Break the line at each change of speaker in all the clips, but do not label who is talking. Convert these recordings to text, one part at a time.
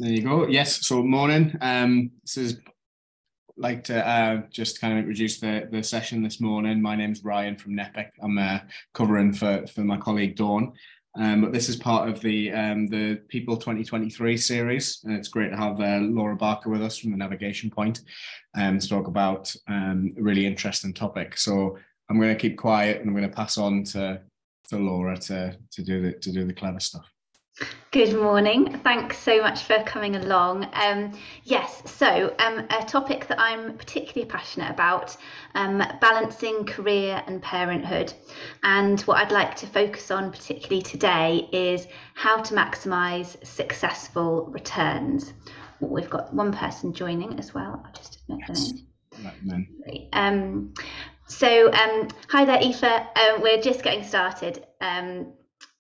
There you go. Yes. So morning. This is like to just kind of introduce the session this morning. My name's Ryan from NEPIC. I'm covering for my colleague Dawn. But this is part of the People 2023 series, and it's great to have Laura Barker with us from the Navigation Point to talk about a really interesting topic. So I'm going to keep quiet and I'm going to pass on to Laura to do the clever stuff.
Good morning. Thanks so much for coming along. Yes, so a topic that I'm particularly passionate about, balancing career and parenthood. And what I'd like to focus on particularly today is how to maximise successful returns. We've got one person joining as well. I'll just admit the name. Hi there, Aoife. We're just getting started.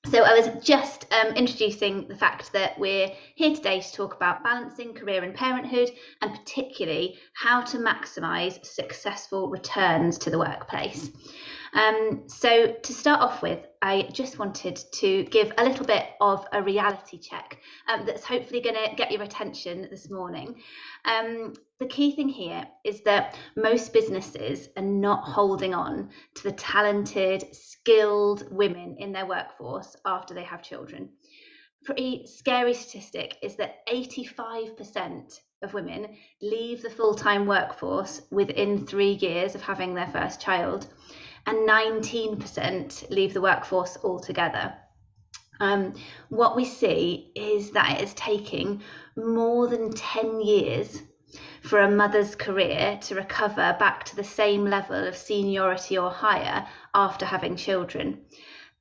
So I was just introducing the fact that we're here today to talk about balancing career and parenthood, and particularly how to maximise successful returns to the workplace. So to start off with, I just wanted to give a little bit of a reality check that's hopefully going to get your attention this morning. The key thing here is that most businesses are not holding on to the talented, skilled women in their workforce after they have children. Pretty scary statistic is that 85% of women leave the full-time workforce within 3 years of having their first child, and 19% leave the workforce altogether. What we see is that it is taking more than 10 years for a mother's career to recover back to the same level of seniority or higher after having children.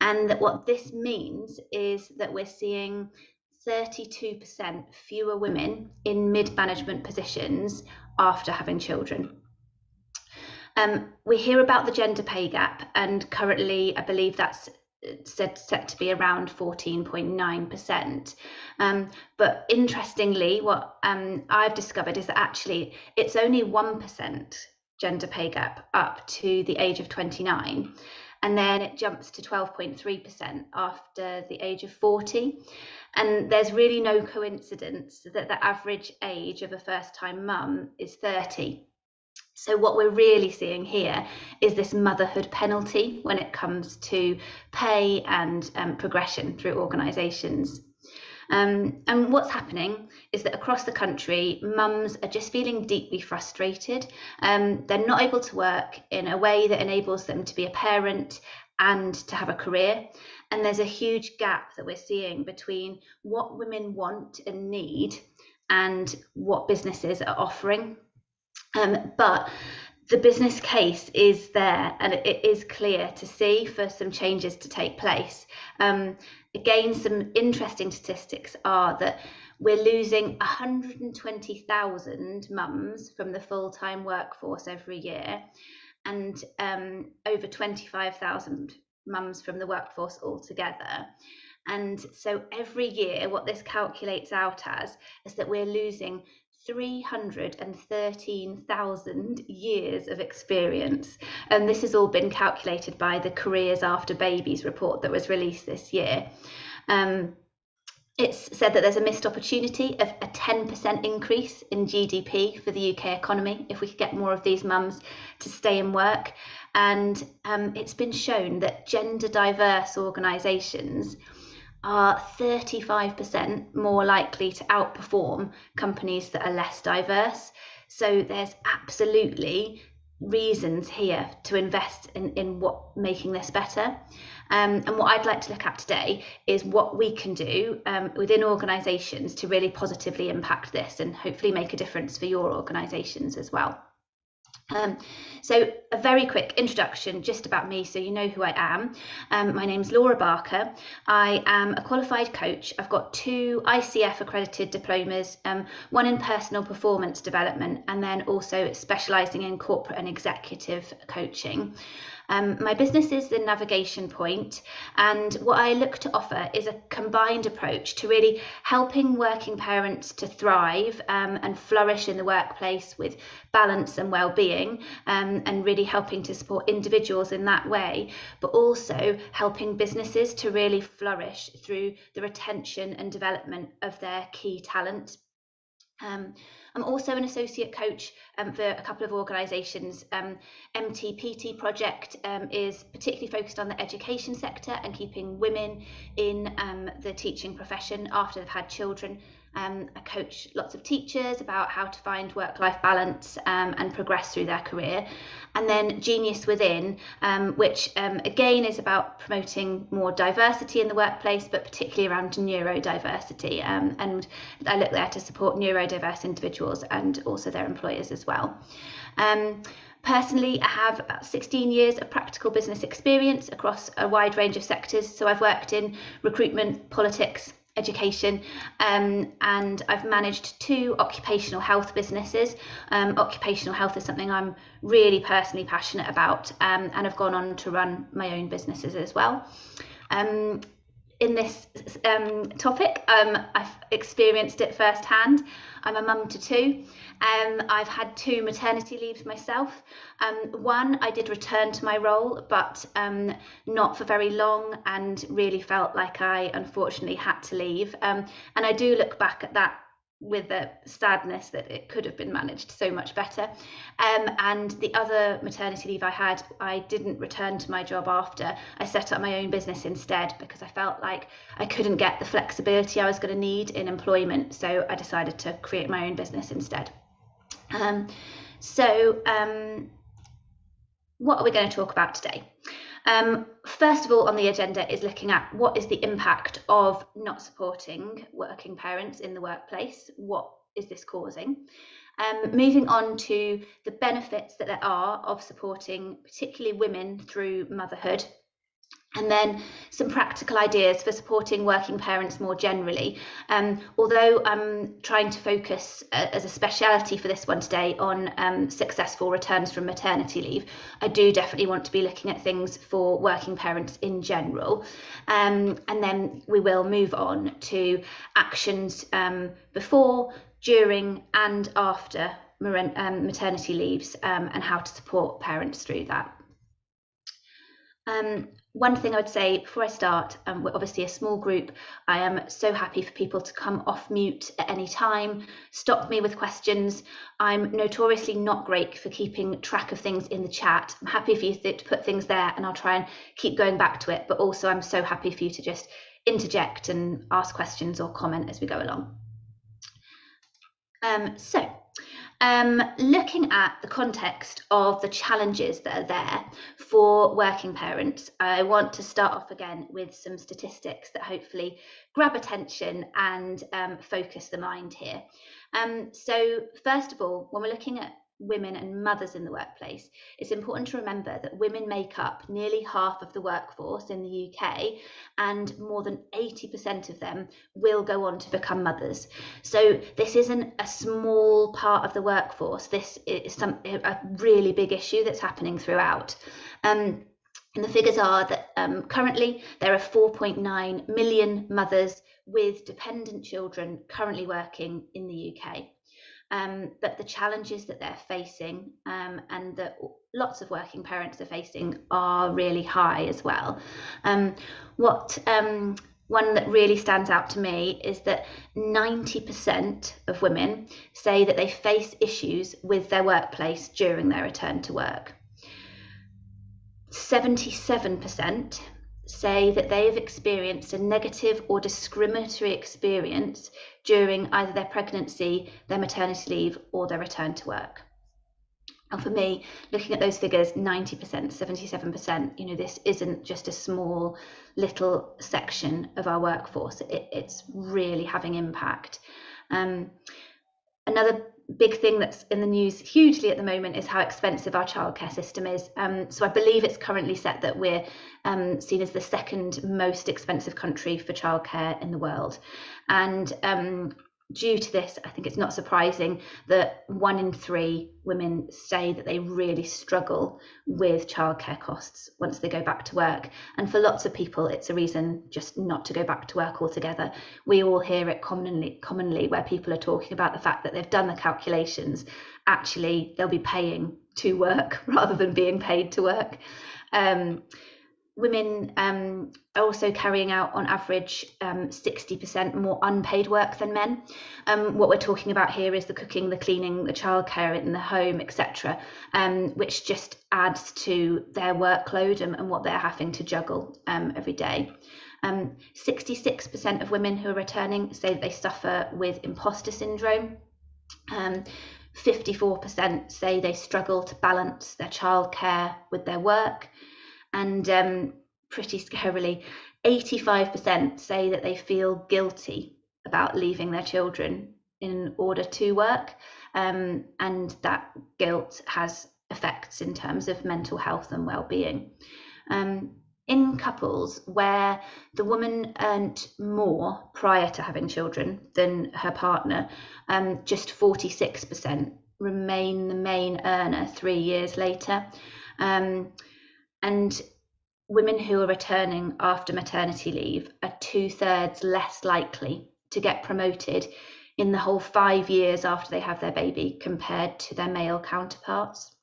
And that what this means is that we're seeing 32% fewer women in mid-management positions after having children. We hear about the gender pay gap, and currently I believe that's set to be around 14.9%. But interestingly, what I've discovered is that actually it's only 1% gender pay gap up to the age of 29. And then it jumps to 12.3% after the age of 40. And there's really no coincidence that the average age of a first-time mum is 30. So what we're really seeing here is this motherhood penalty when it comes to pay and progression through organisations. And what's happening is that across the country, mums are just feeling deeply frustrated. They're not able to work in a way that enables them to be a parent and to have a career. And there's a huge gap that we're seeing between what women want and need and what businesses are offering. But the business case is there, and it is clear to see for some changes to take place. Again, some interesting statistics are that we're losing 120,000 mums from the full-time workforce every year, and over 25,000 mums from the workforce altogether. And so every year, what this calculates out as is that we're losing 313,000 years of experience. And this has all been calculated by the Careers After Babies report that was released this year. It's said that there's a missed opportunity of a 10% increase in GDP for the UK economy if we could get more of these mums to stay in work. And it's been shown that gender diverse organisations are 35% more likely to outperform companies that are less diverse. So there's absolutely reasons here to invest in what making this better. And what I'd like to look at today is what we can do within organisations to really positively impact this and hopefully make a difference for your organisations as well. So a very quick introduction just about me so you know who I am. My name's Laura Barker. I am a qualified coach. I've got 2 ICF accredited diplomas, one in personal performance development and then also specialising in corporate and executive coaching. My business is the Navigation Point, and what I look to offer is a combined approach to really helping working parents to thrive and flourish in the workplace with balance and well-being, and really helping to support individuals in that way, but also helping businesses to really flourish through the retention and development of their key talent I'm also an associate coach for a couple of organisations. MTPT Project is particularly focused on the education sector and keeping women in the teaching profession after they've had children. I coach lots of teachers about how to find work-life balance and progress through their career. And then Genius Within, which again is about promoting more diversity in the workplace, but particularly around neurodiversity. And I look there to support neurodiverse individuals and also their employers as well. Personally, I have about 16 years of practical business experience across a wide range of sectors. So I've worked in recruitment, politics, education, and I've managed 2 occupational health businesses. Occupational health is something I'm really personally passionate about, and I've gone on to run my own businesses as well. In this topic, I've experienced it firsthand. I'm a mum to 2. I've had 2 maternity leaves myself. One, I did return to my role, but not for very long, and really felt like I unfortunately had to leave. And I do look back at that with the sadness that it could have been managed so much better. And the other maternity leave I had, I didn't return to my job after. I set up my own business instead because I felt like I couldn't get the flexibility I was going to need in employment. So I decided to create my own business instead. What are we going to talk about today? First of all on the agenda is looking at what is the impact of not supporting working parents in the workplace. What is this causing? Moving on to the benefits that there are of supporting particularly women through motherhood. And then some practical ideas for supporting working parents more generally. Although I'm trying to focus as a speciality for this one today on successful returns from maternity leave, I do definitely want to be looking at things for working parents in general. And then we will move on to actions before, during and after maternity leaves, and how to support parents through that. One thing I would say before I start, we're obviously a small group. I am so happy for people to come off mute at any time, stop me with questions. I'm notoriously not great for keeping track of things in the chat. I'm happy for you to put things there and I'll try and keep going back to it, but also I'm so happy for you to just interject and ask questions or comment as we go along. Looking at the context of the challenges that are there for working parents, I want to start off again with some statistics that hopefully grab attention and focus the mind here. So first of all, when we're looking at women and mothers in the workplace, it's important to remember that women make up nearly half of the workforce in the UK, and more than 80% of them will go on to become mothers. So this isn't a small part of the workforce. This is a really big issue that's happening throughout. And the figures are that currently there are 4.9 million mothers with dependent children currently working in the UK. But the challenges that they're facing and that lots of working parents are facing are really high as well. One that really stands out to me is that 90% of women say that they face issues with their workplace during their return to work. 77% say that they have experienced a negative or discriminatory experience during either their pregnancy, their maternity leave, or their return to work. And for me, looking at those figures, 90%, 77%, this isn't just a small little section of our workforce. It's really having impact. Another big thing that's in the news hugely at the moment is how expensive our childcare system is. So I believe it's currently set that we're seen as the second most expensive country for childcare in the world. And due to this, I think it's not surprising that 1 in 3 women say that they really struggle with childcare costs once they go back to work. And for lots of people, it's a reason just not to go back to work altogether. We all hear it commonly where people are talking about the fact that they've done the calculations. Actually, they'll be paying to work rather than being paid to work. women are also carrying out, on average, 60% more unpaid work than men. What we're talking about here is the cooking, the cleaning, the childcare in the home, etc., which just adds to their workload and what they're having to juggle every day. 66% of women who are returning say they suffer with imposter syndrome. 54% say they struggle to balance their childcare with their work. And pretty scarily, 85% say that they feel guilty about leaving their children in order to work, and that guilt has effects in terms of mental health and well-being. In couples where the woman earned more prior to having children than her partner, just 46% remain the main earner 3 years later. And women who are returning after maternity leave are 2/3 less likely to get promoted in the whole 5 years after they have their baby compared to their male counterparts.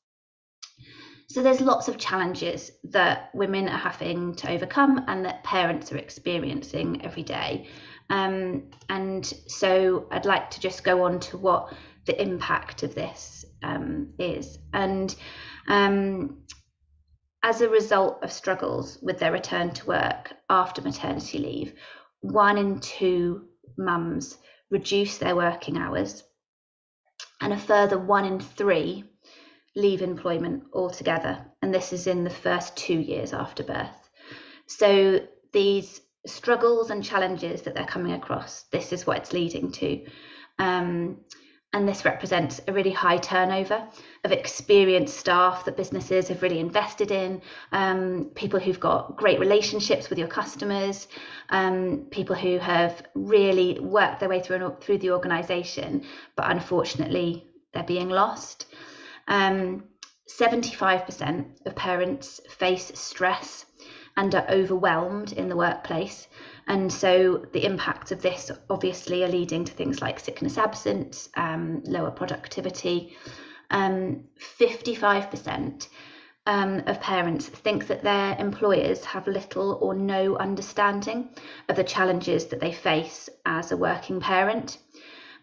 So there's lots of challenges that women are having to overcome and that parents are experiencing every day. And so I'd like to just go on to what the impact of this is. And as a result of struggles with their return to work after maternity leave, 1 in 2 mums reduce their working hours, and a further 1 in 3 leave employment altogether. And this is in the first 2 years after birth. So these struggles and challenges that they're coming across, this is what it's leading to. And this represents a really high turnover of experienced staff that businesses have really invested in, people who've got great relationships with your customers, people who have really worked their way through the organisation, but unfortunately they're being lost. 75% of parents face stress and are overwhelmed in the workplace. And so the impacts of this obviously are leading to things like sickness absence, lower productivity. 55% of parents think that their employers have little or no understanding of the challenges that they face as a working parent.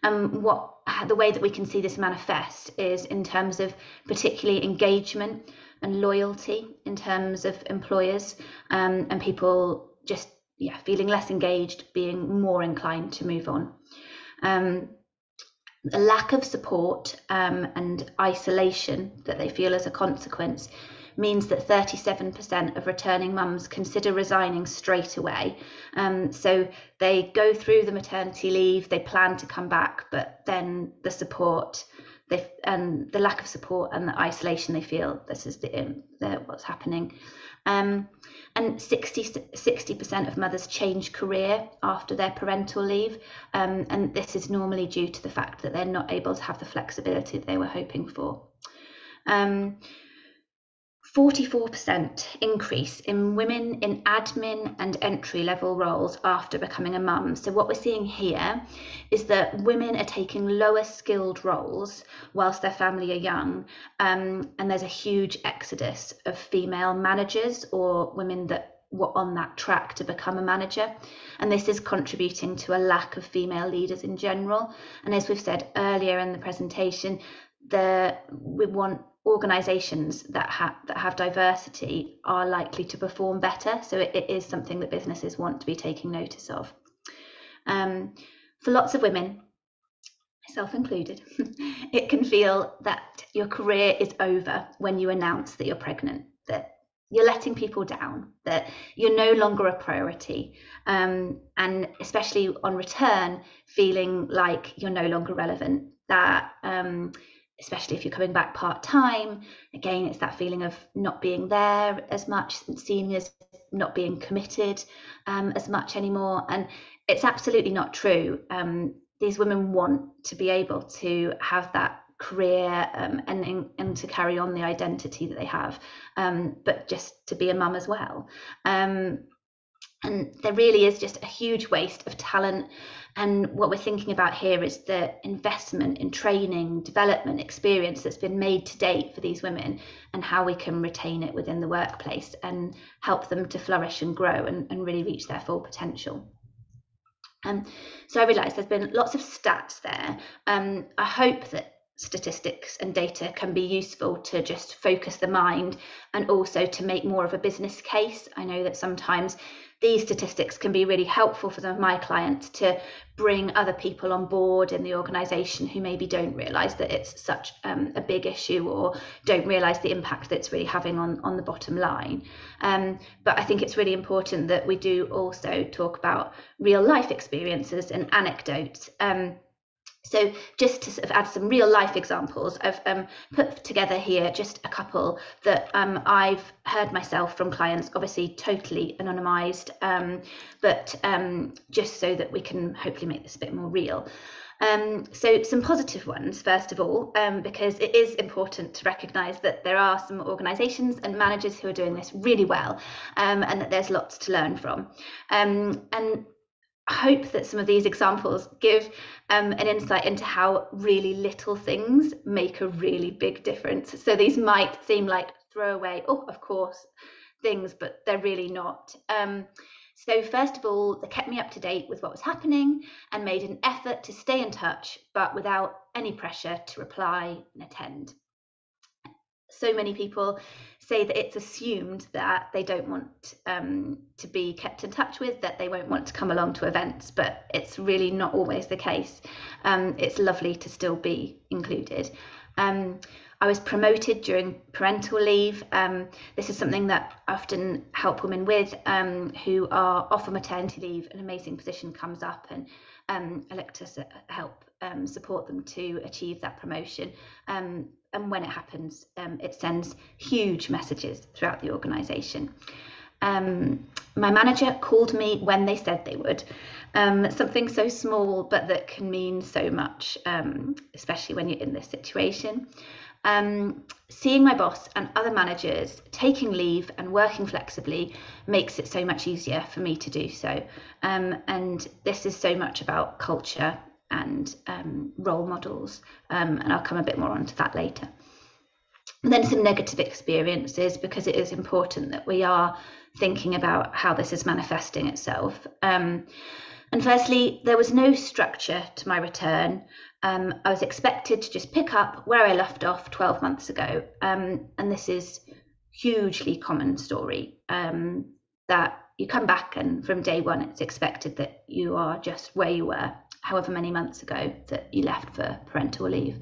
The way that we can see this manifest is in terms of particularly engagement and loyalty in terms of employers, and people just feeling less engaged, being more inclined to move on. A lack of support and isolation that they feel as a consequence means that 37% of returning mums consider resigning straight away. So they go through the maternity leave, they plan to come back, but then the support, the lack of support and the isolation they feel, this is what's happening. And 60% of mothers change career after their parental leave, and this is normally due to the fact that they're not able to have the flexibility that they were hoping for. 44% increase in women in admin and entry-level roles after becoming a mum. So what we're seeing here is that women are taking lower skilled roles whilst their family are young, and there's a huge exodus of female managers or women that were on that track to become a manager. And this is contributing to a lack of female leaders in general. And as we've said earlier in the presentation, we want organisations that have diversity are likely to perform better. So it is something that businesses want to be taking notice of. For lots of women, myself included, it can feel that your career is over when you announce that you're pregnant, that you're letting people down, that you're no longer a priority, and especially on return, feeling like you're no longer relevant, that especially if you're coming back part-time, again, it's that feeling of not being there as much, seen as not being committed as much anymore. And it's absolutely not true. These women want to be able to have that career and to carry on the identity that they have, but just to be a mum as well. And there really is just a huge waste of talent. And what we're thinking about here is the investment in training, development, experience that's been made to date for these women, and how we can retain it within the workplace and help them to flourish and grow and really reach their full potential. So I realise there's been lots of stats there. I hope that statistics and data can be useful to just focus the mind and also to make more of a business case. I know that sometimes these statistics can be really helpful for some of my clients to bring other people on board in the organisation who maybe don't realise that it's such a big issue, or don't realise the impact that it's really having on the bottom line. But I think it's really important that we do also talk about real life experiences and anecdotes. So just to sort of add some real life examples, I've put together here just a couple that I've heard myself from clients, obviously totally anonymised, but just so that we can hopefully make this a bit more real. So some positive ones, first of all, because it is important to recognise that there are some organisations and managers who are doing this really well, and that there's lots to learn from. And I hope that some of these examples give an insight into how really little things make a really big difference. So these might seem like throwaway, oh, of course, things, but they're really not. So first of all, they kept me up to date with what was happening and made an effort to stay in touch, but without any pressure to reply and attend. So many people say that it's assumed that they don't want to be kept in touch with, that they won't want to come along to events, but it's really not always the case. It's lovely to still be included. I was promoted during parental leave. This is something that I often help women with who are off on maternity leave. An amazing position comes up, and I look to help support them to achieve that promotion. And when it happens, it sends huge messages throughout the organisation. My manager called me when they said they would. Something so small, but that can mean so much, especially when you're in this situation. Seeing my boss and other managers taking leave and working flexibly makes it so much easier for me to do so. And this is so much about culture and role models, and I'll come a bit more onto that later. And then some negative experiences, because it is important that we are thinking about how this is manifesting itself. And firstly, there was no structure to my return. I was expected to just pick up where I left off 12 months ago. And this is hugely common story, that you come back and from day one, it's expected that you are just where you were however many months ago that you left for parental leave.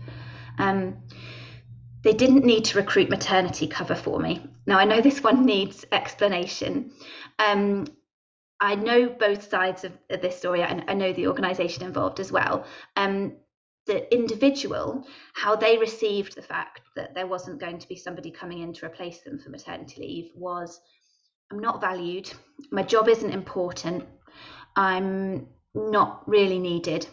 They didn't need to recruit maternity cover for me. Now, I know this one needs explanation. I know both sides of this story, and I know the organisation involved as well. The individual, how they received the fact that there wasn't going to be somebody coming in to replace them for maternity leave was, I'm not valued, my job isn't important, I'm not really needed.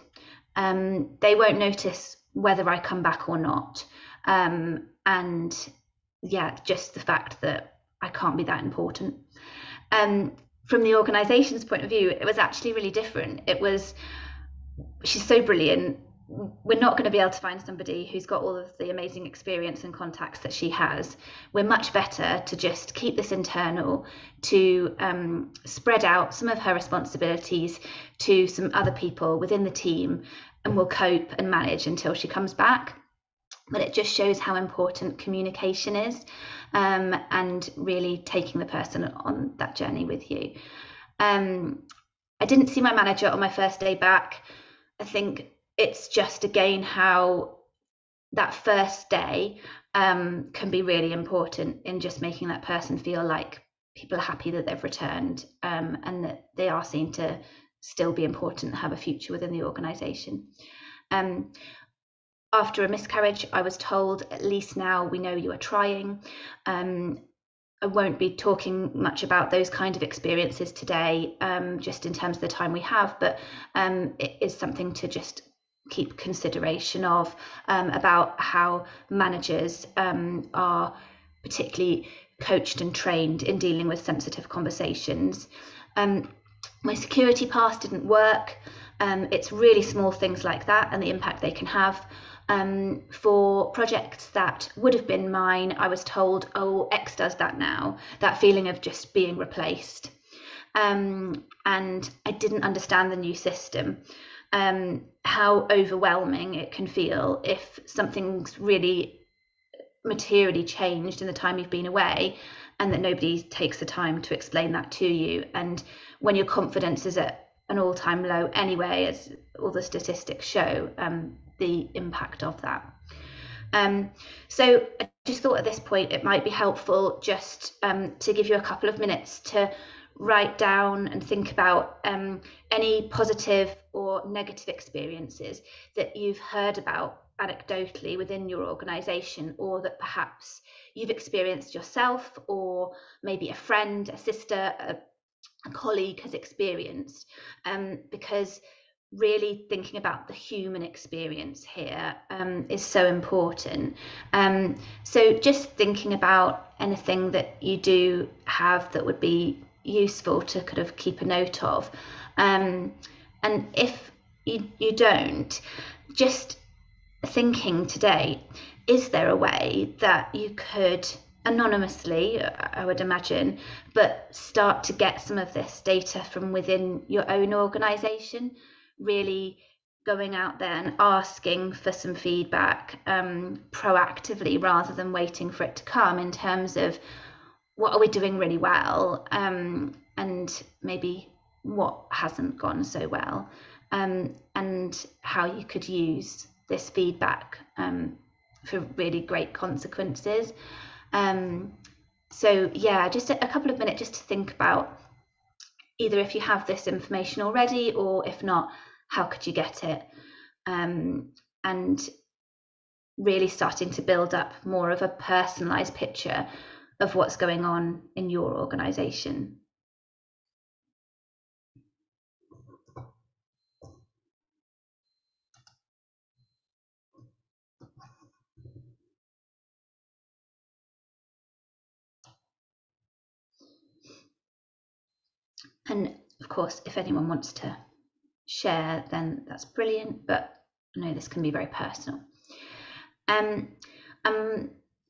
They won't notice whether I come back or not. And yeah, just the fact that I can't be that important. From the organisation's point of view, it was actually really different. It was, she's so brilliant. We're not going to be able to find somebody who's got all of the amazing experience and contacts that she has. We're much better to just keep this internal, to spread out some of her responsibilities to some other people within the team, and we'll cope and manage until she comes back. But it just shows how important communication is, and really taking the person on that journey with you. I didn't see my manager on my first day back. I think it's just, again, how that first day can be really important in just making that person feel like people are happy that they've returned, and that they are seen to still be important and have a future within the organisation. After a miscarriage, I was told, at least now we know you are trying. I won't be talking much about those kind of experiences today, just in terms of the time we have, but it is something to just keep consideration of, about how managers are particularly coached and trained in dealing with sensitive conversations. My security pass didn't work. It's really small things like that and the impact they can have. For projects that would have been mine, I was told, oh, X does that now, that feeling of just being replaced. And I didn't understand the new system, how overwhelming it can feel if something's really materially changed in the time you've been away and that nobody takes the time to explain that to you. And when your confidence is at an all-time low anyway, as all the statistics show, the impact of that. So I just thought at this point it might be helpful just to give you a couple of minutes to write down and think about any positive or negative experiences that you've heard about anecdotally within your organisation, or that perhaps you've experienced yourself, or maybe a friend, a sister, a colleague has experienced, because really thinking about the human experience here is so important. So just thinking about anything that you do have that would be useful to kind of keep a note of. And if you don't, just thinking today, is there a way that you could anonymously, I would imagine, but start to get some of this data from within your own organisation, really going out there and asking for some feedback proactively rather than waiting for it to come, in terms of what are we doing really well, and maybe what hasn't gone so well, and how you could use this feedback for really great consequences. So yeah, just a couple of minutes just to think about either if you have this information already, or if not, how could you get it, and really starting to build up more of a personalised picture of what's going on in your organisation. And of course, if anyone wants to share, then that's brilliant, but I know this can be very personal. I'm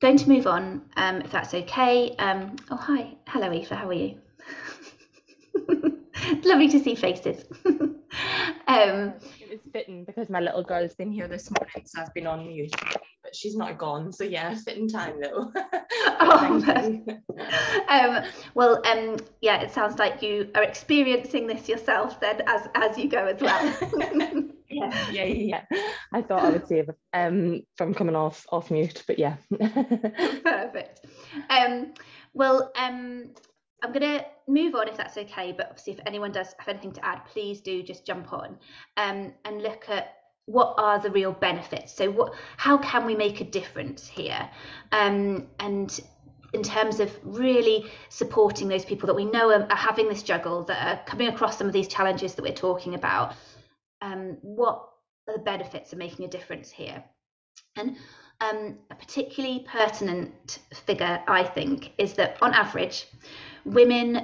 going to move on, if that's okay. Oh, hi. Hello, Aoife. How are you? Lovely to see faces.
It was fitting because my little girl's been here this morning, so I've been on mute, but she's not gone, so yeah, fitting time though.
Well, yeah, it sounds like you are experiencing this yourself then as you go as well.
Yeah. I thought I would save it from coming off mute, but yeah.
Perfect. Well, I'm going to move on if that's okay, but obviously if anyone does have anything to add, please do just jump on and look at what are the real benefits. So how can we make a difference here? And in terms of really supporting those people that we know are having this juggle, that are coming across some of these challenges that we're talking about, what are the benefits of making a difference here? And a particularly pertinent figure, I think, is that on average, women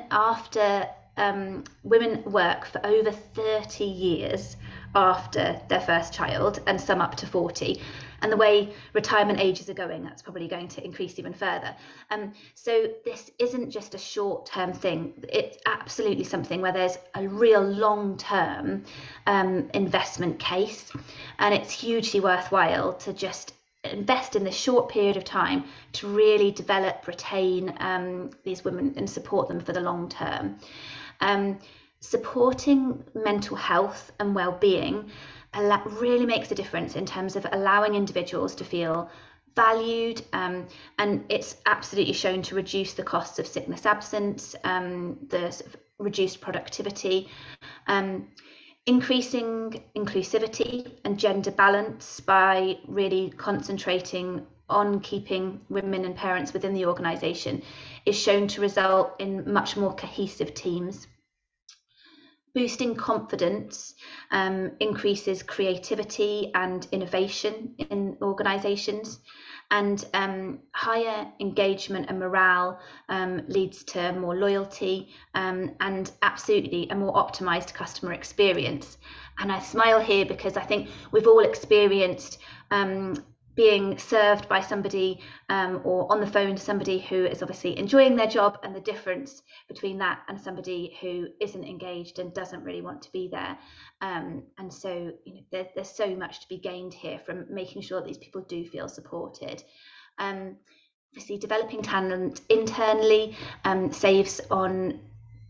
work for over 30 years after their first child, and some up to 40. And the way retirement ages are going, that's probably going to increase even further. So this isn't just a short-term thing. It's absolutely something where there's a real long-term investment case, and it's hugely worthwhile to just invest in this short period of time to really develop, retain these women and support them for the long term. Supporting mental health and well-being really makes a difference in terms of allowing individuals to feel valued, and it's absolutely shown to reduce the costs of sickness absence, the sort of reduced productivity, increasing inclusivity and gender balance by really concentrating on keeping women and parents within the organisation is shown to result in much more cohesive teams. Boosting confidence increases creativity and innovation in organisations, And higher engagement and morale leads to more loyalty and absolutely a more optimized customer experience. And I smile here because I think we've all experienced being served by somebody or on the phone to somebody who is obviously enjoying their job, and the difference between that and somebody who isn't engaged and doesn't really want to be there. And so, you know, there's so much to be gained here from making sure that these people do feel supported. Obviously, developing talent internally saves on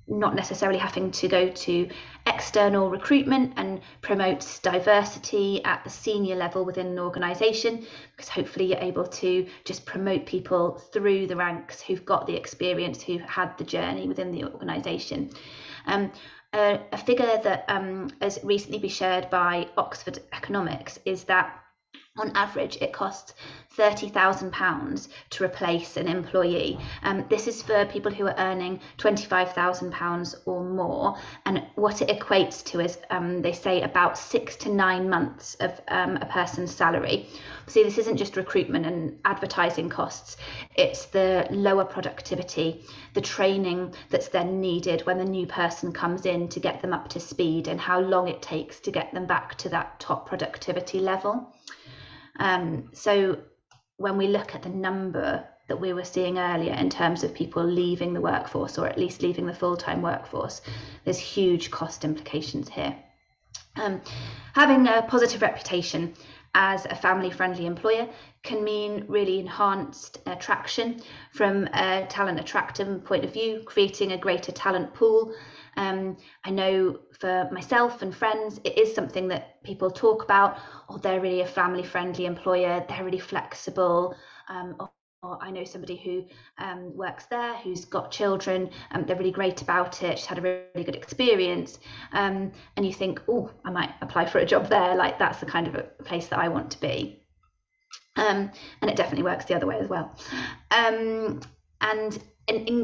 not necessarily having to go to external recruitment, and promotes diversity at the senior level within an organisation, because hopefully you're able to just promote people through the ranks who've got the experience, who've had the journey within the organisation. A figure that has recently been shared by Oxford Economics is that on average, it costs £30,000 to replace an employee. This is for people who are earning £25,000 or more. And what it equates to is, they say, about 6 to 9 months of a person's salary. See, this isn't just recruitment and advertising costs. It's the lower productivity, the training that's then needed when the new person comes in to get them up to speed, and how long it takes to get them back to that top productivity level. So when we look at the number that we were seeing earlier in terms of people leaving the workforce, or at least leaving the full-time workforce, there's huge cost implications here. Having a positive reputation as a family-friendly employer can mean really enhanced attraction from a talent attraction point of view, creating a greater talent pool. I know for myself and friends, it is something that people talk about. Oh, they're really a family-friendly employer, they're really flexible. Or I know somebody who works there, who's got children, they're really great about it, she's had a really good experience. And you think, oh, I might apply for a job there, like that's the kind of a place that I want to be. And it definitely works the other way as well. And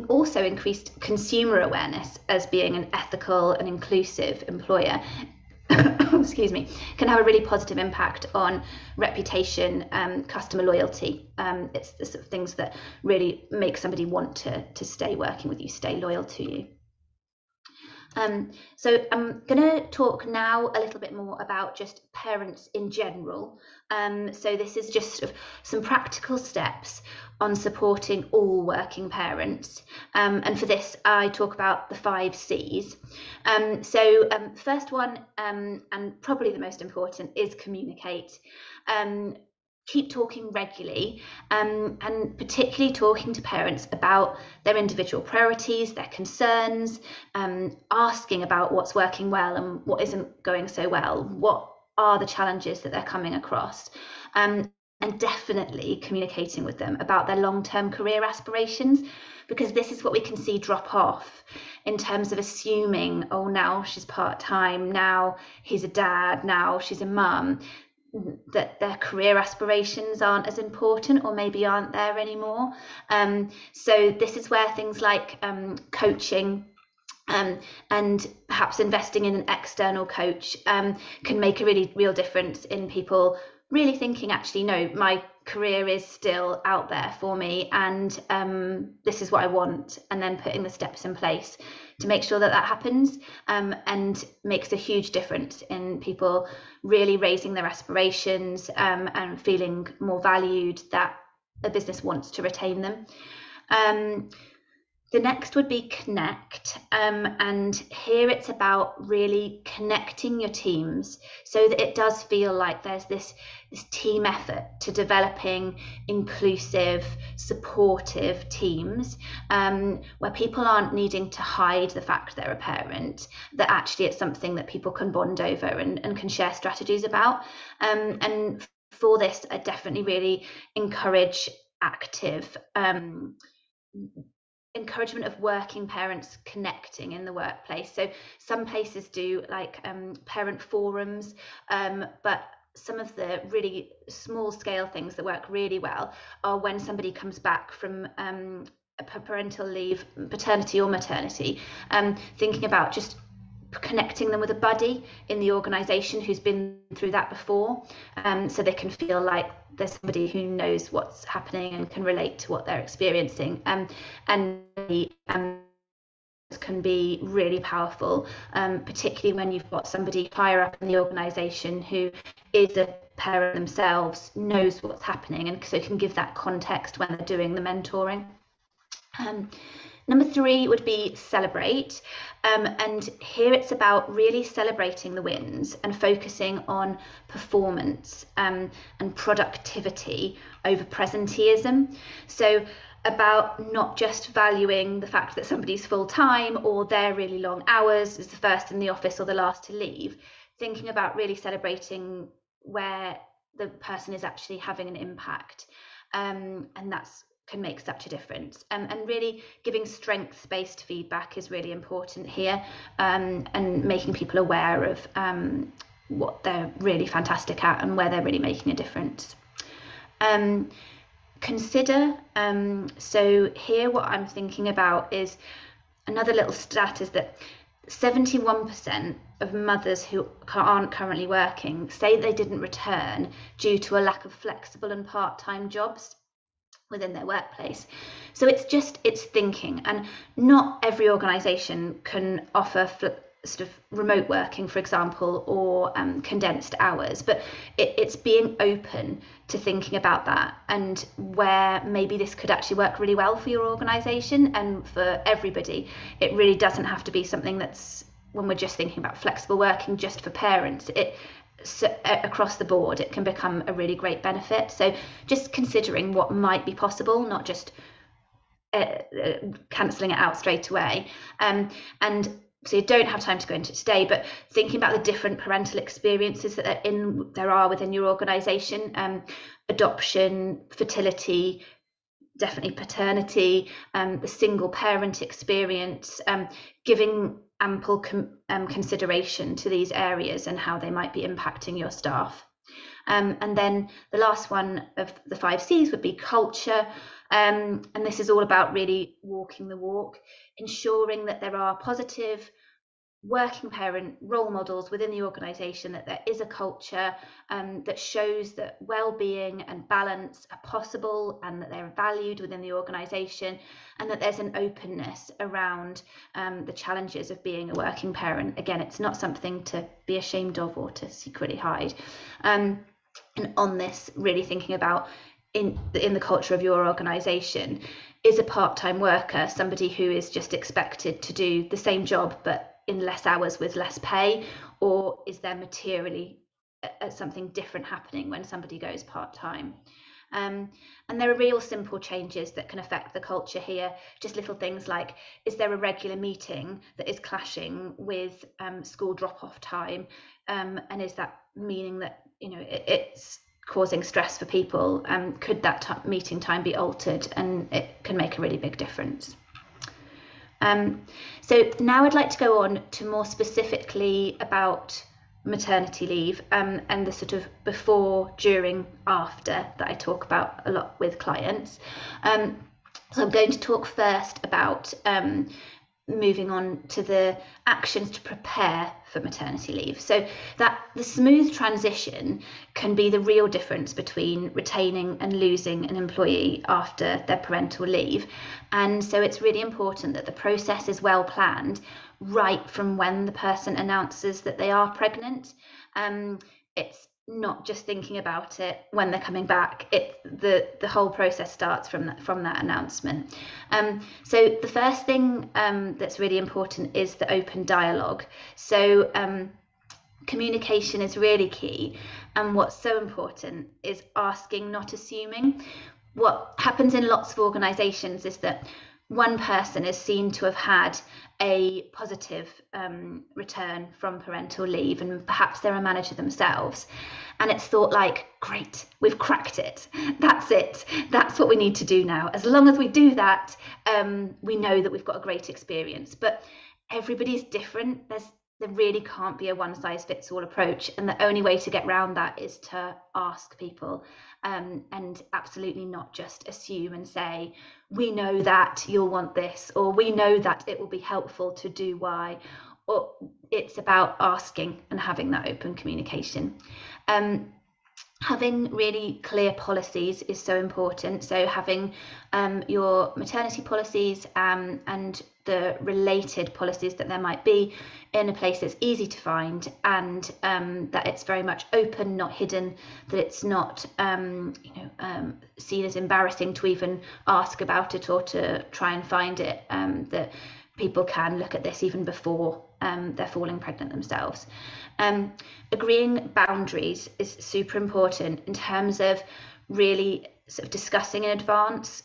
also increased consumer awareness as being an ethical and inclusive employer excuse me, can have a really positive impact on reputation, customer loyalty. It's the sort of things that really make somebody want to stay working with you, stay loyal to you. So I'm going to talk now a little bit more about just parents in general. So this is just sort of some practical steps on supporting all working parents. And for this, I talk about the 5 C's. So first one, and probably the most important, is communicate. Keep talking regularly, and particularly talking to parents about their individual priorities, their concerns, asking about what's working well and what isn't going so well, what are the challenges that they're coming across, and definitely communicating with them about their long-term career aspirations, because this is what we can see drop off in terms of assuming, oh, now she's part-time, now he's a dad, now she's a mum, that their career aspirations aren't as important, or maybe aren't there anymore. So this is where things like coaching and perhaps investing in an external coach can make a really real difference in people really thinking, actually, no, my career is still out there for me, and this is what I want, and then putting the steps in place to make sure that that happens, and makes a huge difference in people really raising their aspirations and feeling more valued, that a business wants to retain them. The next would be connect, and here it's about really connecting your teams so that it does feel like there's this team effort to developing inclusive, supportive teams, where people aren't needing to hide the fact they're a parent, that actually it's something that people can bond over and can share strategies about. And for this, I definitely really encourage active encouragement of working parents connecting in the workplace. So some places do like parent forums, but some of the really small scale things that work really well are when somebody comes back from parental leave, paternity or maternity, thinking about just connecting them with a buddy in the organisation who's been through that before, so they can feel like there's somebody who knows what's happening and can relate to what they're experiencing. And can be really powerful, particularly when you've got somebody higher up in the organisation who is a parent themselves, knows what's happening, and so can give that context when they're doing the mentoring. Number 3 would be celebrate, and here it's about really celebrating the wins and focusing on performance and productivity over presenteeism. So about not just valuing the fact that somebody's full-time or their really long hours is the first in the office or the last to leave, thinking about really celebrating where the person is actually having an impact, and that's can make such a difference, and really giving strengths-based feedback is really important here, and making people aware of what they're really fantastic at and where they're really making a difference. Consider, so here what I'm thinking about is another little stat is that 71% of mothers who aren't currently working say they didn't return due to a lack of flexible and part-time jobs within their workplace. So it's thinking, and not every organisation can offer sort of remote working, for example, or condensed hours, but it's being open to thinking about that and where maybe this could actually work really well for your organisation and for everybody. It really doesn't have to be something that's, when we're just thinking about flexible working just for parents, so across the board it can become a really great benefit. So just considering what might be possible, not just cancelling it out straight away, and so you don't have time to go into it today, but thinking about the different parental experiences that there are within your organisation, adoption, fertility, definitely paternity, the single parent experience, giving ample consideration to these areas and how they might be impacting your staff. And then the last one of the 5 C's would be culture. And this is all about really walking the walk, ensuring that there are positive working parent role models within the organisation, that there is a culture that shows that well-being and balance are possible and that they're valued within the organisation, and that there's an openness around the challenges of being a working parent. Again, it's not something to be ashamed of or to secretly hide. And on this, really thinking about in the culture of your organisation, is a part-time worker somebody who is just expected to do the same job but in less hours with less pay, or is there materially something different happening when somebody goes part-time? And there are real simple changes that can affect the culture here, just little things like, is there a regular meeting that is clashing with school drop-off time, and is that meaning that it's causing stress for people? Could that meeting time be altered? And it can make a really big difference. So now I'd like to go on to more specifically about maternity leave, and the sort of before, during, after that I talk about a lot with clients. So I'm going to talk first about moving on to the actions to prepare for maternity leave, so that the smooth transition can be the real difference between retaining and losing an employee after their parental leave. And so it's really important that the process is well planned right from when the person announces that they are pregnant. It's not just thinking about it when they're coming back. The whole process starts from that announcement. So the first thing that's really important is the open dialogue. So communication is really key, and what's so important is asking, not assuming. What happens in lots of organisations is that one person is seen to have had a positive return from parental leave, and perhaps they're a manager themselves, and it's thought like, great, we've cracked it, that's what we need to do now. As long as we do that, we know that we've got a great experience. But everybody's different. There really can't be a one-size-fits-all approach, and the only way to get around that is to ask people, and absolutely not just assume and say, we know that you'll want this, or we know that it will be helpful to do Y, or it's about asking and having that open communication. Having really clear policies is so important. So having your maternity policies and the related policies that there might be in a place that's easy to find, and that it's very much open, not hidden, that it's not seen as embarrassing to even ask about it or to try and find it, that people can look at this even before they're falling pregnant themselves. Agreeing boundaries is super important in terms of really sort of discussing in advance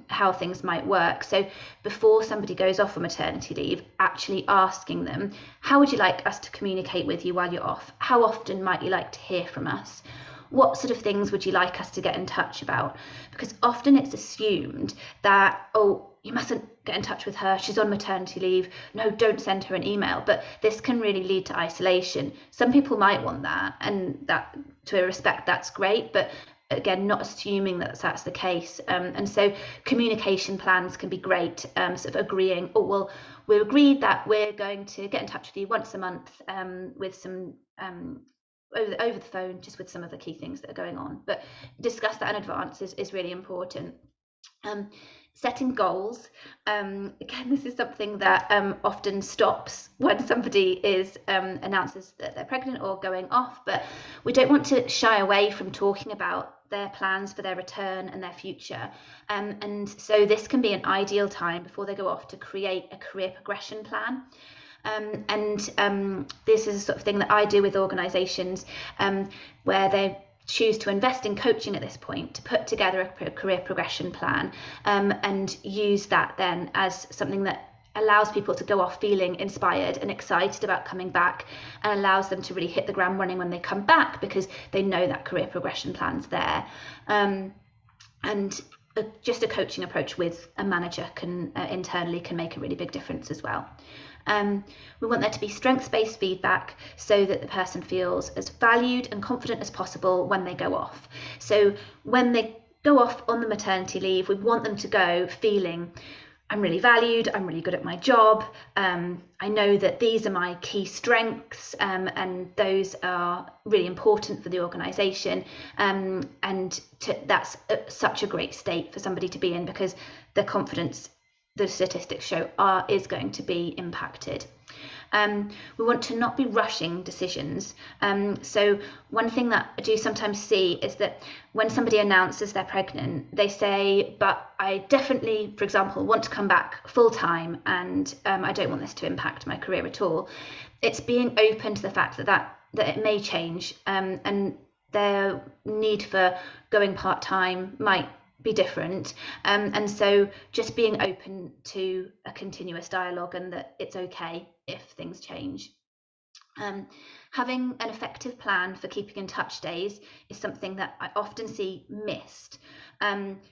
how things might work. So before somebody goes off on maternity leave, actually asking them, how would you like us to communicate with you while you're off? How often might you like to hear from us? What sort of things would you like us to get in touch about? Because often it's assumed that, oh, you mustn't get in touch with her, she's on maternity leave, no, don't send her an email. But this can really lead to isolation. Some people might want that, and that, to a respect, that's great, but again, not assuming that that's the case. And so communication plans can be great, sort of agreeing, oh, well, we've agreed that we're going to get in touch with you once a month with some over the phone, just with some of the key things that are going on. But discuss that in advance is really important. Setting goals, again, this is something that often stops when somebody is announces that they're pregnant or going off, but we don't want to shy away from talking about their plans for their return and their future, and so this can be an ideal time before they go off to create a career progression plan. This is the sort of thing that I do with organisations where they choose to invest in coaching at this point, to put together a career progression plan, and use that then as something that allows people to go off feeling inspired and excited about coming back, and allows them to really hit the ground running when they come back, because they know that career progression plan's there. Just a coaching approach with a manager can internally can make a really big difference as well. We want there to be strengths-based feedback so that the person feels as valued and confident as possible when they go off. So when they go off on the maternity leave, we want them to go feeling, I'm really valued, I'm really good at my job, I know that these are my key strengths, and those are really important for the organisation, that's such a great state for somebody to be in, because their confidence, the statistics show, is going to be impacted. We want to not be rushing decisions. So one thing that I do sometimes see is that when somebody announces they're pregnant, they say, but I definitely, for example, want to come back full time, and I don't want this to impact my career at all. It's being open to the fact that it may change, and their need for going part-time might be different, and so just being open to a continuous dialogue, and that it's okay if things change. Having an effective plan for keeping in touch days is something that I often see missed.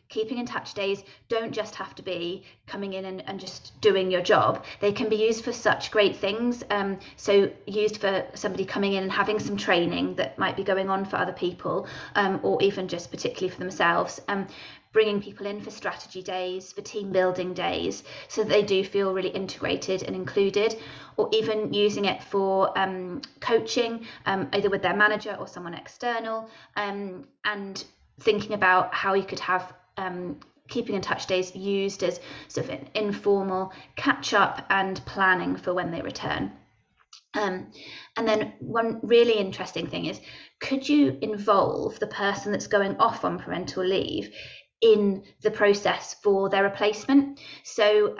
Keeping in touch days don't just have to be coming in and just doing your job. They can be used for such great things. So used for somebody coming in and having some training that might be going on for other people, or even just particularly for themselves. Bringing people in for strategy days, for team building days, so that they do feel really integrated and included, or even using it for coaching, either with their manager or someone external, and thinking about how you could have keeping in touch days used as sort of an informal catch up and planning for when they return. And then one really interesting thing is, could you involve the person that's going off on parental leave in the process for their replacement? So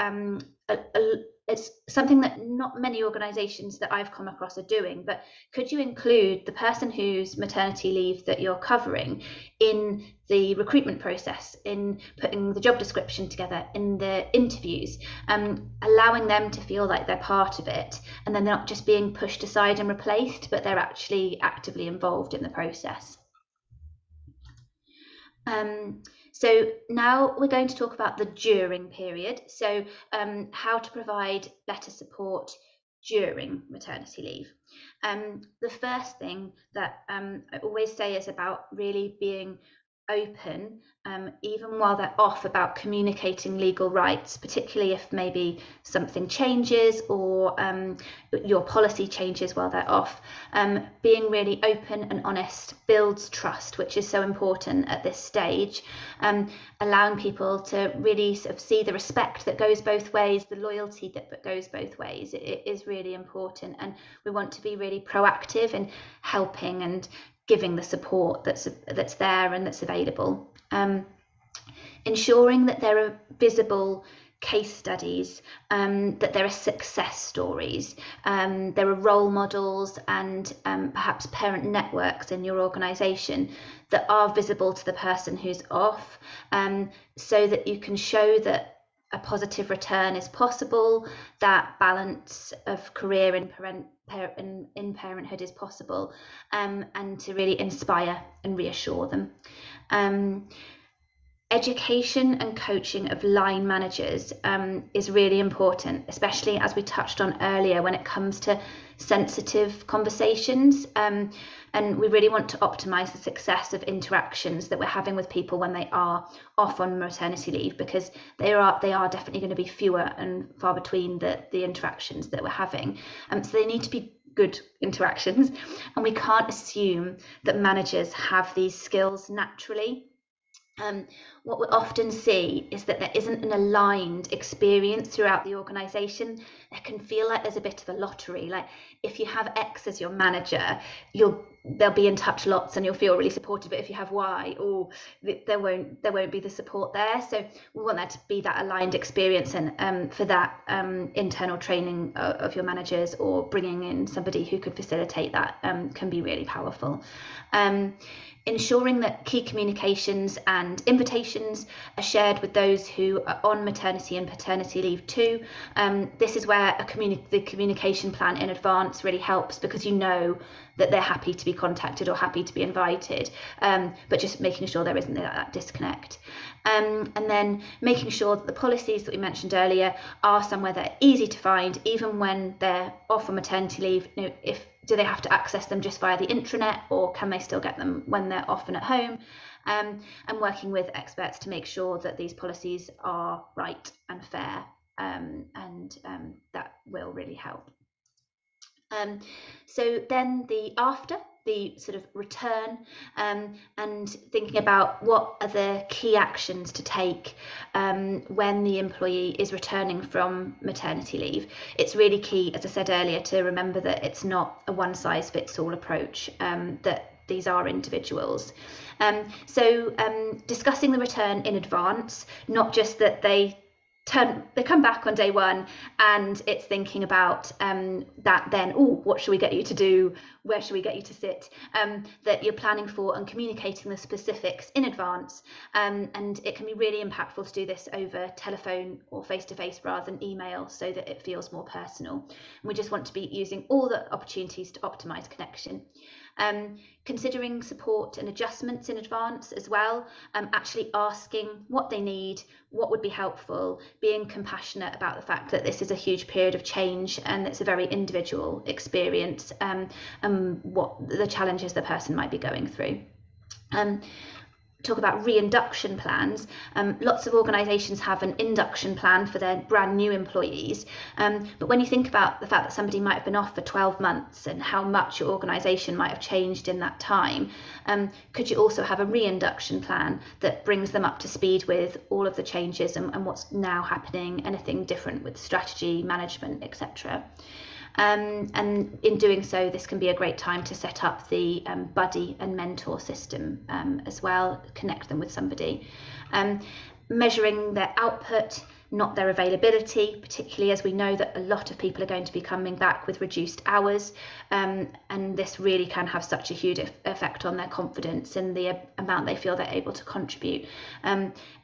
it's something that not many organisations that I've come across are doing, but could you include the person whose maternity leave that you're covering in the recruitment process, in putting the job description together, in the interviews, allowing them to feel like they're part of it, and then they're not just being pushed aside and replaced, but they're actually actively involved in the process. So now we're going to talk about the during period. So how to provide better support during maternity leave. The first thing that I always say is about really being open, even while they're off, about communicating legal rights, particularly if maybe something changes or your policy changes while they're off. Being really open and honest builds trust, which is so important at this stage. Allowing people to really sort of see the respect that goes both ways, the loyalty that goes both ways, it is really important. And we want to be really proactive in helping and giving the support that's there and that's available. Ensuring that there are visible case studies, that there are success stories, there are role models and perhaps parent networks in your organisation that are visible to the person who's off, so that you can show that a positive return is possible, that balance of career in parenthood is possible, and to really inspire and reassure them. Education and coaching of line managers is really important, especially as we touched on earlier when it comes to sensitive conversations. And we really want to optimise the success of interactions that we're having with people when they are off on maternity leave, because they are definitely going to be fewer and far between the interactions that we're having. So they need to be good interactions, and we can't assume that managers have these skills naturally. What we often see is that there isn't an aligned experience throughout the organisation. It can feel like there's a bit of a lottery. Like if you have X as your manager, they'll be in touch lots and you'll feel really supported. But if you have Y, there won't be the support there. So we want there to be that aligned experience, and for that, internal training of your managers or bringing in somebody who could facilitate that can be really powerful. Ensuring that key communications and invitations are shared with those who are on maternity and paternity leave too. This is where the communication plan in advance really helps, because you know that they're happy to be contacted or happy to be invited, but just making sure there isn't that disconnect. And then making sure that the policies that we mentioned earlier are somewhere that are easy to find, even when they're off on maternity leave. You know, do they have to access them just via the intranet, or can they still get them when they're off and at home? And working with experts to make sure that these policies are right and fair, and that will really help. So then the sort of return, and thinking about what are the key actions to take when the employee is returning from maternity leave. It's really key, as I said earlier, to remember that it's not a one-size-fits-all approach, that these are individuals. So discussing the return in advance, not just that they come back on day one and it's thinking about that then, what should we get you to do, where should we get you to sit, that you're planning for and communicating the specifics in advance, and it can be really impactful to do this over telephone or face-to-face rather than email, so that it feels more personal. And we just want to be using all the opportunities to optimize connection. Considering support and adjustments in advance as well, actually asking what they need, what would be helpful, being compassionate about the fact that this is a huge period of change and it's a very individual experience, and what the challenges the person might be going through. Talk about reinduction plans. Lots of organisations have an induction plan for their brand new employees, but when you think about the fact that somebody might have been off for 12 months and how much your organisation might have changed in that time, could you also have a reinduction plan that brings them up to speed with all of the changes and what's now happening, anything different with strategy, management, etc. And in doing so, this can be a great time to set up the buddy and mentor system as well, connect them with somebody. Measuring their output, not their availability, particularly as we know that a lot of people are going to be coming back with reduced hours, and this really can have such a huge effect on their confidence and the amount they feel they're able to contribute.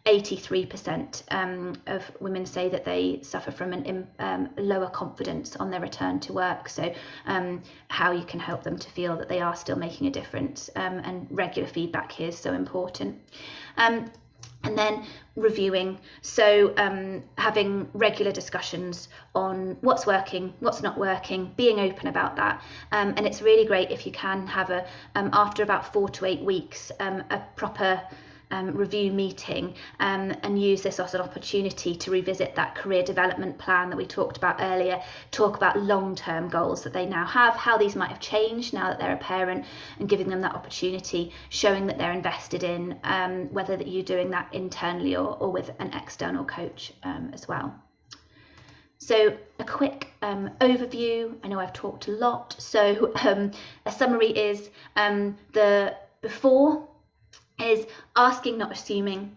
83% of women say that they suffer from an lower confidence on their return to work, so how you can help them to feel that they are still making a difference, and regular feedback here is so important. And then reviewing, so having regular discussions on what's working, what's not working, being open about that, and it's really great if you can have after about 4 to 8 weeks, a proper review meeting and use this as an opportunity to revisit that career development plan that we talked about earlier, talk about long-term goals that they now have, how these might have changed now that they're a parent, and giving them that opportunity, showing that they're invested in, whether that you're doing that internally or with an external coach as well. So a quick overview. I know I've talked a lot. So a summary is the before is asking, not assuming,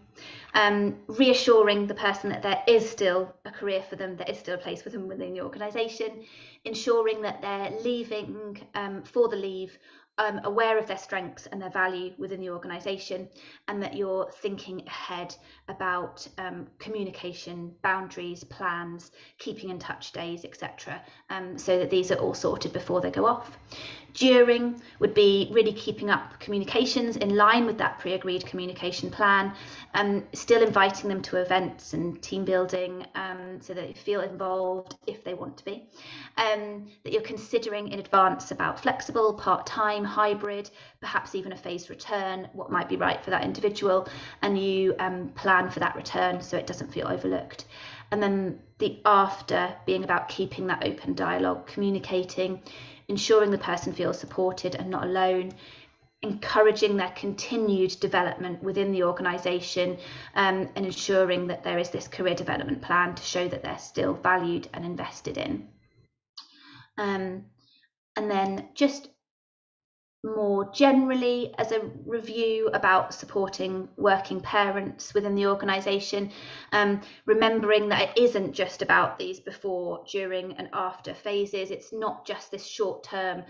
reassuring the person that there is still a career for them, there is still a place for them within the organisation, ensuring that they're leaving for the leave aware of their strengths and their value within the organisation, and that you're thinking ahead about communication, boundaries, plans, keeping in touch days, etc., so that these are all sorted before they go off. During would be really keeping up communications in line with that pre-agreed communication plan, still inviting them to events and team building so that they feel involved if they want to be, that you're considering in advance about flexible, part-time, hybrid, perhaps even a phased return, what might be right for that individual, and you plan for that return so it doesn't feel overlooked. And then the after being about keeping that open dialogue, communicating, ensuring the person feels supported and not alone, encouraging their continued development within the organisation, and ensuring that there is this career development plan to show that they're still valued and invested in. And then just more generally as a review about supporting working parents within the organisation, remembering that it isn't just about these before, during and after phases. It's not just this short-term,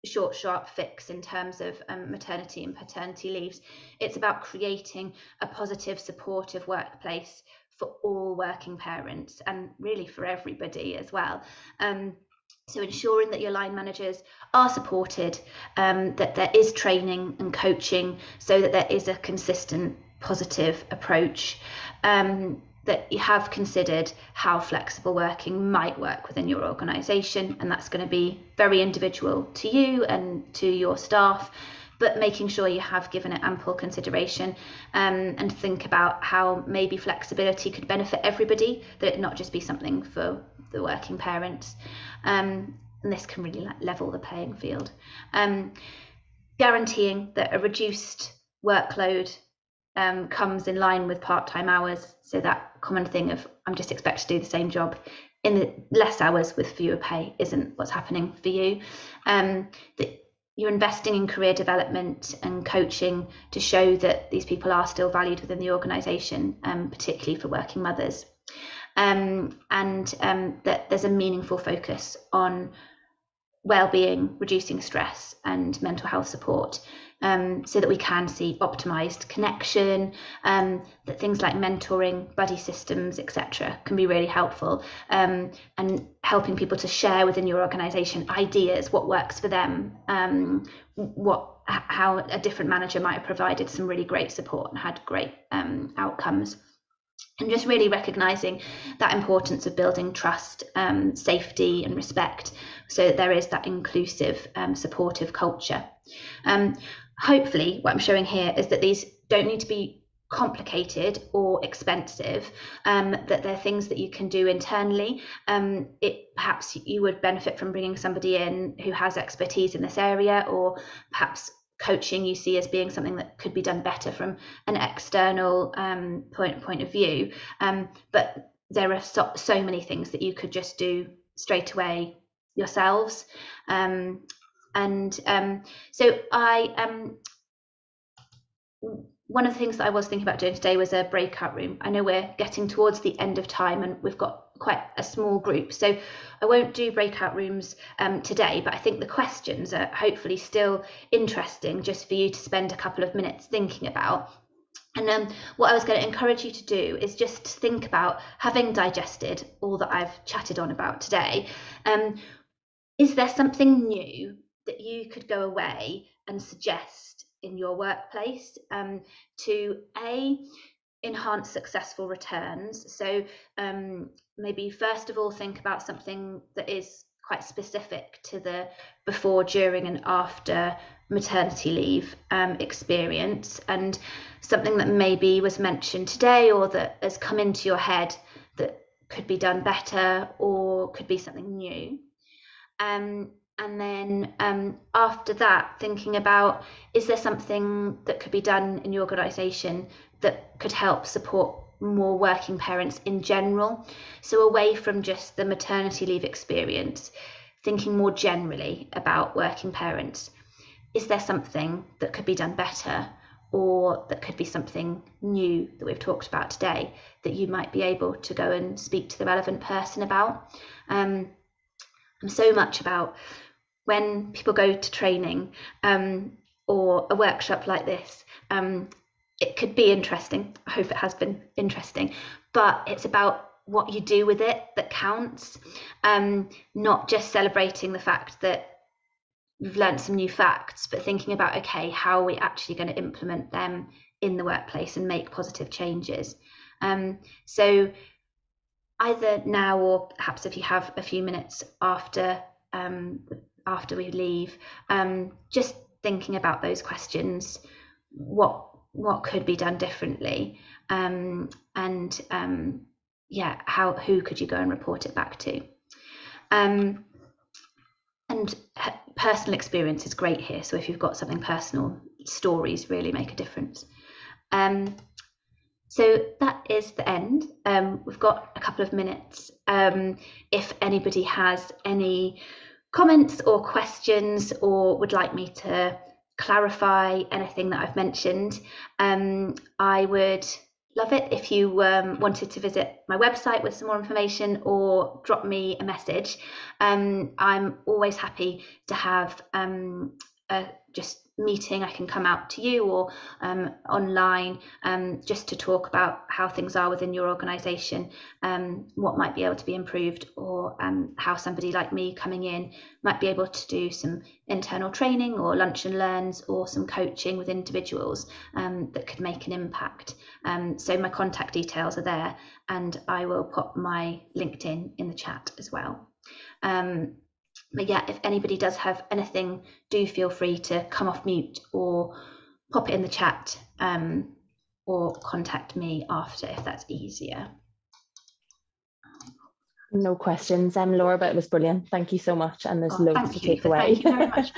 sharp fix in terms of maternity and paternity leaves. It's about creating a positive, supportive workplace for all working parents, and really for everybody as well. So ensuring that your line managers are supported, that there is training and coaching so that there is a consistent positive approach, that you have considered how flexible working might work within your organisation, and that's going to be very individual to you and to your staff, but making sure you have given it ample consideration, and think about how maybe flexibility could benefit everybody, that it not just be something for the working parents, and this can really level the playing field. Guaranteeing that a reduced workload comes in line with part-time hours, so that common thing of I'm just expected to do the same job in the less hours with fewer pay isn't what's happening for you. That you're investing in career development and coaching to show that these people are still valued within the organisation, particularly for working mothers. And that there's a meaningful focus on well-being, reducing stress and mental health support, so that we can see optimised connection, that things like mentoring, buddy systems, etc. can be really helpful, and helping people to share within your organisation ideas, what works for them, how a different manager might have provided some really great support and had great outcomes. And just really recognising that importance of building trust, safety and respect, so that there is that inclusive, supportive culture. Hopefully what I'm showing here is that these don't need to be complicated or expensive, that they're things that you can do internally. Perhaps you would benefit from bringing somebody in who has expertise in this area, or perhaps coaching you see as being something that could be done better from an external point of view, but there are so many things that you could just do straight away yourselves, so one of the things that I was thinking about doing today was a breakout room. I know we're getting towards the end of time and we've got quite a small group, so I won't do breakout rooms today, but I think the questions are hopefully still interesting just for you to spend a couple of minutes thinking about. And what I was going to encourage you to do is just think about, having digested all that I've chatted on about today, is there something new that you could go away and suggest in your workplace to enhance successful returns? So maybe first of all think about something that is quite specific to the before, during and after maternity leave experience, and something that maybe was mentioned today or that has come into your head that could be done better or could be something new. And then after that, thinking about, is there something that could be done in your organisation that could help support more working parents in general? So away from just the maternity leave experience, thinking more generally about working parents. Is there something that could be done better, or that could be something new that we've talked about today that you might be able to go and speak to the relevant person about? And so much about when people go to training or a workshop like this, it could be interesting. I hope it has been interesting, but it's about what you do with it that counts, not just celebrating the fact that we've learned some new facts, but thinking about, okay, how are we actually going to implement them in the workplace and make positive changes? So either now, or perhaps if you have a few minutes after we leave, just thinking about those questions, what could be done differently, and who could you go and report it back to? And personal experience is great here. So if you've got something personal, stories really make a difference. So that is the end. We've got a couple of minutes. If anybody has any comments or questions, or would like me to clarify anything that I've mentioned, I would love it if you wanted to visit my website with some more information or drop me a message. I'm always happy to have just meeting. I can come out to you or online, just to talk about how things are within your organisation, what might be able to be improved, or how somebody like me coming in might be able to do some internal training or lunch and learns or some coaching with individuals that could make an impact. So my contact details are there, and I will pop my LinkedIn in the chat as well. But yeah, if anybody does have anything, do feel free to come off mute or pop it in the chat, or contact me after if that's easier.
No questions, Laura, but it was brilliant. Thank you so much. And there's loads to take away.
Thank you very much.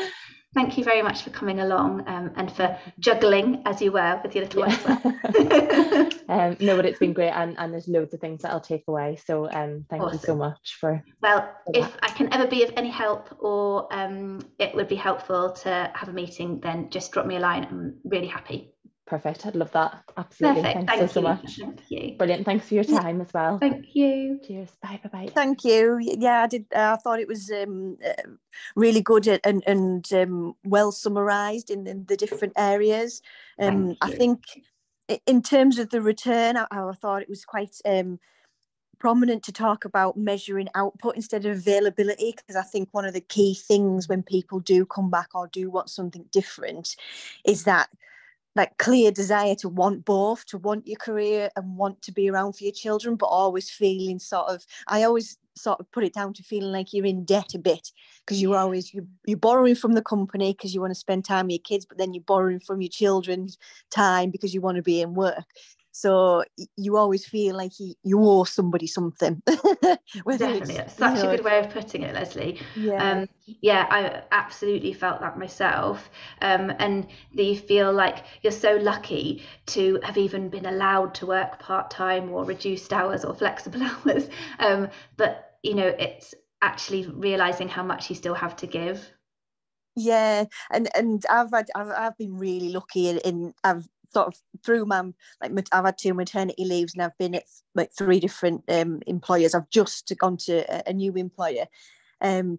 Thank you very much for coming along, and for juggling as you were with your little one as well.
No, but it's been great, and there's loads of things that I'll take away. So thank you so much for.
Well, if I can ever be of any help, or it would be helpful to have a meeting, then just drop me a line. I'm really happy.
Perfect. I'd love that. Absolutely.
Perfect.
Thanks so much.
Thank you.
Brilliant. Thanks for your time as well.
Thank you.
Cheers. Bye. Bye.
Thank you. Yeah, I did. I thought it was really good and well summarised in the different areas. I think in terms of the return, I thought it was quite prominent to talk about measuring output instead of availability, because I think one of the key things when people do come back or do want something different is that like clear desire to want both, to want your career and want to be around for your children, but always feeling I always sort of put it down to feeling like you're in debt a bit, because you're borrowing from the company because you want to spend time with your kids, but then you're borrowing from your children's time because you want to be in work. So you always feel like you owe somebody something.
Definitely, it's such a good way of putting it, Leslie. Yeah, I absolutely felt that myself. And you feel like you're so lucky to have even been allowed to work part-time or reduced hours or flexible hours. But it's actually realizing how much you still have to give.
Yeah, and I've been really lucky in I've sort of through I've had 2 maternity leaves, and I've been at like 3 different employers. I've just gone to a new employer, and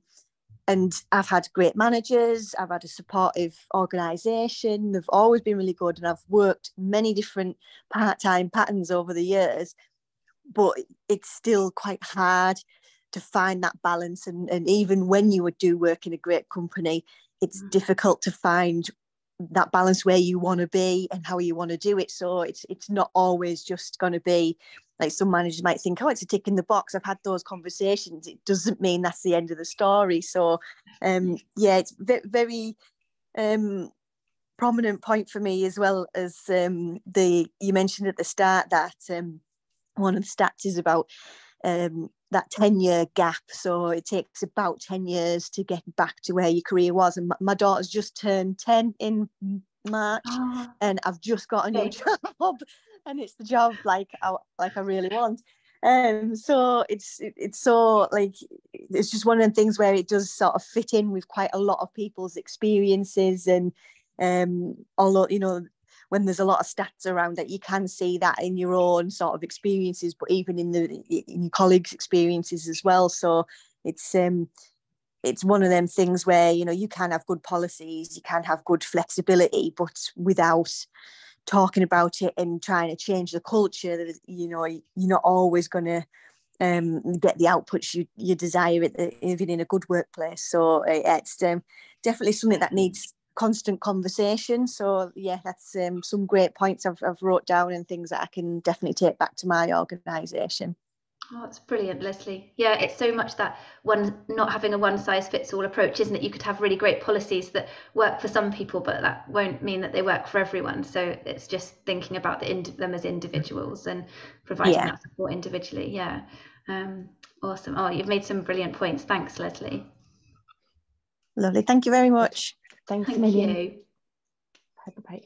I've had great managers. I've had a supportive organisation. They've always been really good, and I've worked many different part-time patterns over the years, but it's still quite hard to find that balance, and even when you do work in a great company, it's difficult to find that balance where you want to be and how you want to do it. So it's not always just going to be like some managers might think, oh, it's a tick in the box. I've had those conversations. It doesn't mean that's the end of the story. So it's very, prominent point for me, as well as you mentioned at the start that one of the stats is about that 10-year gap. So it takes about 10 years to get back to where your career was. And my daughter's just turned 10 in March, and I've just got a new job, and it's the job like I really want. So it's so like, it's just one of the things where it does sort of fit in with quite a lot of people's experiences. And although, you know, when there's a lot of stats around that, you can see that in your own sort of experiences, but even in your colleagues' experiences as well. So it's one of them things where, you know, you can have good policies, you can have good flexibility, but without talking about it and trying to change the culture, you know, you're not always going to get the outputs you desire even in a good workplace. So it's definitely something that needs constant conversation. So yeah, that's some great points I've wrote down, and things that I can definitely take back to my organisation.
Oh, it's brilliant, Leslie. Yeah, it's so much that not having a one-size-fits-all approach, isn't it? You could have really great policies that work for some people, but that won't mean that they work for everyone. So it's just thinking about them as individuals and providing that support individually. Yeah. Awesome. Oh, you've made some brilliant points. Thanks, Leslie.
Lovely. Thank you very much.
Thanks,
Thank you.
Bye.